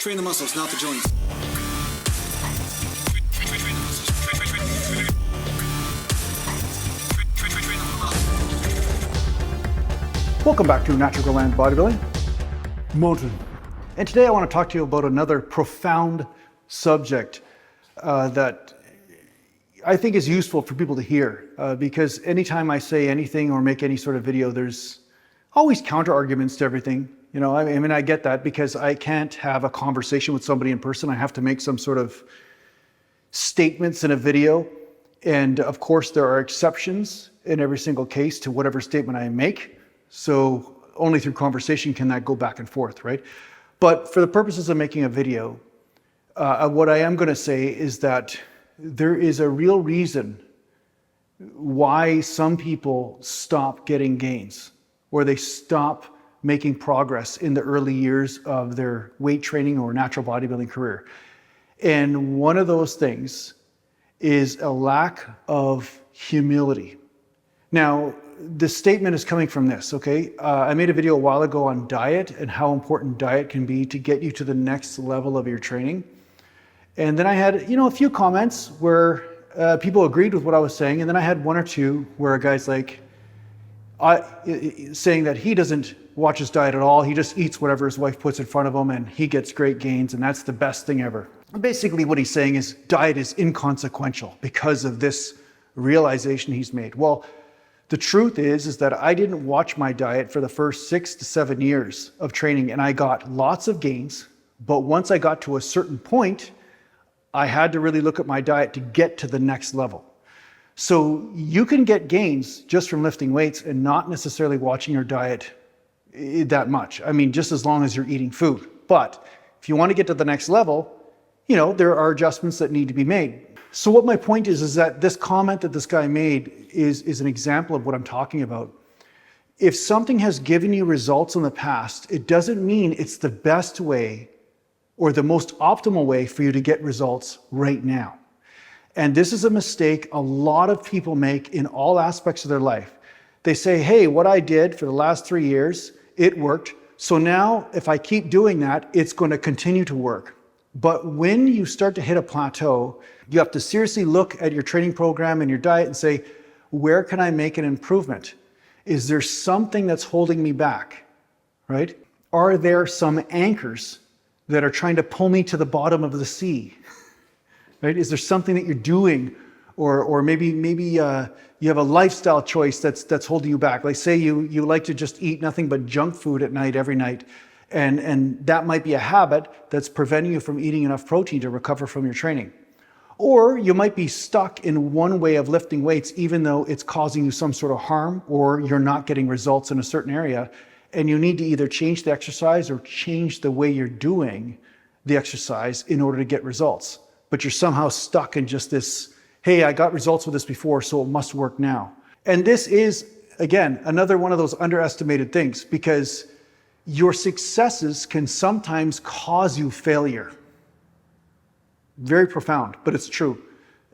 Train the muscles, not the joints. Welcome back to Natural Land Bodybuilding. Mountain. And today I want to talk to you about another profound subject that I think is useful for people to hear because anytime I say anything or make any sort of video, there's always counter arguments to everything. You know, I mean, I get that because I can't have a conversation with somebody in person. I have to make some sort of statements in a video. And of course, there are exceptions in every single case to whatever statement I make. So only through conversation can that go back and forth, right? But for the purposes of making a video, what I am going to say is that there is a real reason why some people stop getting gains or they stop making progress in the early years of their weight training or natural bodybuilding career. And one of those things is a lack of humility. Now, the statement is coming from this, okay? I made a video a while ago on diet and how important diet can be to get you to the next level of your training. And then I had, a few comments where people agreed with what I was saying. And then I had one or two where a guy's like, saying that he doesn't watch his diet at all. He just eats whatever his wife puts in front of him and he gets great gains and that's the best thing ever. Basically what he's saying is diet is inconsequential because of this realization he's made. Well, the truth is that I didn't watch my diet for the first 6 to 7 years of training and I got lots of gains. But once I got to a certain point, I had to really look at my diet to get to the next level. So you can get gains just from lifting weights and not necessarily watching your diet that much. I mean, just as long as you're eating food. But if you want to get to the next level, there are adjustments that need to be made. So what my point is that this comment that this guy made is an example of what I'm talking about. If something has given you results in the past, it doesn't mean it's the best way or the most optimal way for you to get results right now. And this is a mistake a lot of people make in all aspects of their life. They say, hey, what I did for the last 3 years, it worked. So now if I keep doing that, it's going to continue to work. But when you start to hit a plateau, you have to seriously look at your training program and your diet and say, where can I make an improvement? Is there something that's holding me back, right? Are there some anchors that are trying to pull me to the bottom of the sea? Right? Is there something that you're doing or maybe you have a lifestyle choice that's holding you back? Like say you like to just eat nothing but junk food at night every night and that might be a habit that's preventing you from eating enough protein to recover from your training. Or you might be stuck in one way of lifting weights even though it's causing you some sort of harm or you're not getting results in a certain area and you need to either change the exercise or change the way you're doing the exercise in order to get results. But you're somehow stuck in just this, hey, I got results with this before, so it must work now. And this is, again, another one of those underestimated things because your successes can sometimes cause you failure. Very profound, but it's true.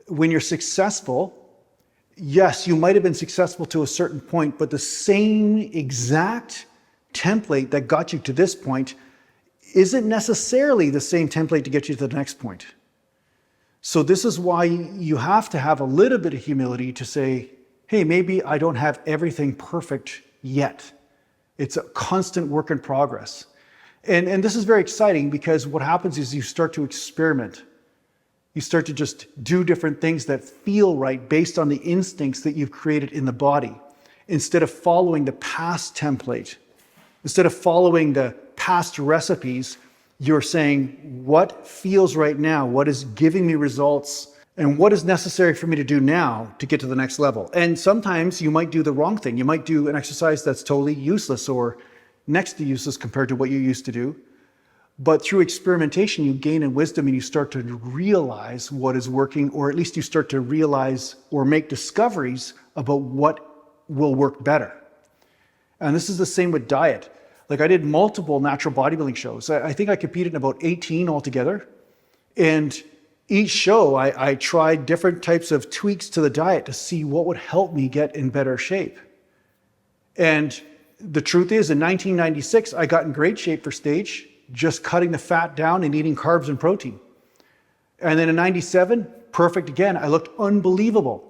When you're successful, yes, you might have been successful to a certain point, but the same exact template that got you to this point isn't necessarily the same template to get you to the next point. So this is why you have to have a little bit of humility to say, hey, maybe I don't have everything perfect yet. It's a constant work in progress. And this is very exciting because what happens is you start to experiment. You start to just do different things that feel right based on the instincts that you've created in the body. Instead of following the past template, instead of following the past recipes, you're saying, what feels right now? What is giving me results? And what is necessary for me to do now to get to the next level? And sometimes you might do the wrong thing. You might do an exercise that's totally useless or next to useless compared to what you used to do. But through experimentation, you gain in wisdom and you start to realize what is working, or at least you start to realize or make discoveries about what will work better. And this is the same with diet. Like I did multiple natural bodybuilding shows. I think I competed in about 18 altogether. And each show, I tried different types of tweaks to the diet to see what would help me get in better shape. And the truth is, in 1996, I got in great shape for stage. just cutting the fat down and eating carbs and protein. And then in 97, perfect again. I looked unbelievable.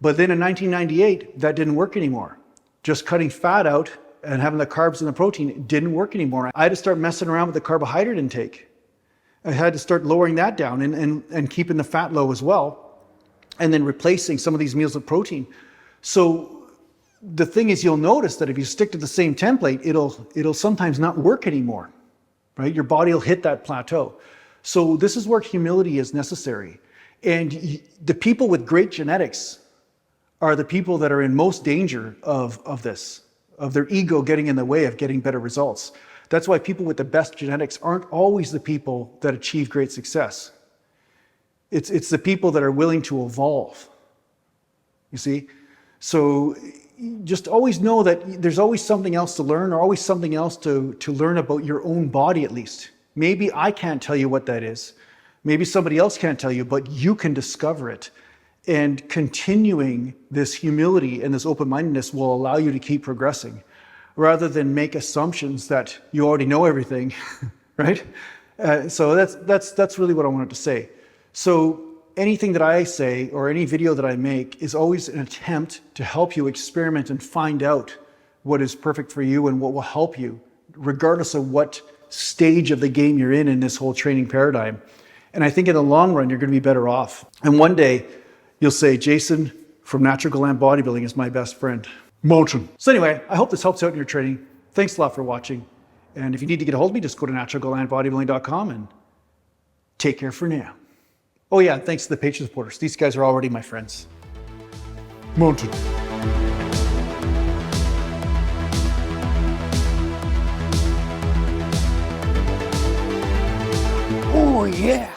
But then in 1998, that didn't work anymore. Just cutting fat out and having the carbs and the protein didn't work anymore. I had to start messing around with the carbohydrate intake. I had to start lowering that down and keeping the fat low as well, and then replacing some of these meals with protein. So the thing is, you'll notice that if you stick to the same template, it'll sometimes not work anymore, right? Your body will hit that plateau. So this is where humility is necessary. And the people with great genetics are the people that are in most danger of this, of their ego getting in the way of getting better results. That's why people with the best genetics aren't always the people that achieve great success. It's the people that are willing to evolve, you see? So just always know that there's always something else to learn, or always something else to learn about your own body at least. Maybe I can't tell you what that is. Maybe somebody else can't tell you, but you can discover it. And continuing this humility and this open-mindedness will allow you to keep progressing, rather than make assumptions that you already know everything, right? So that's really what I wanted to say. So anything that I say or any video that I make is always an attempt to help you experiment and find out what is perfect for you and what will help you, regardless of what stage of the game you're in this whole training paradigm. And I think in the long run, you're going to be better off. And one day you'll say, Jason from Natural Gland Bodybuilding is my best friend. Motion. So anyway, I hope this helps out in your training. Thanks a lot for watching. And if you need to get a hold of me, just go to naturalglandbodybuilding.com and take care for now. Oh yeah, thanks to the Patreon supporters. These guys are already my friends. Mountain. Oh yeah.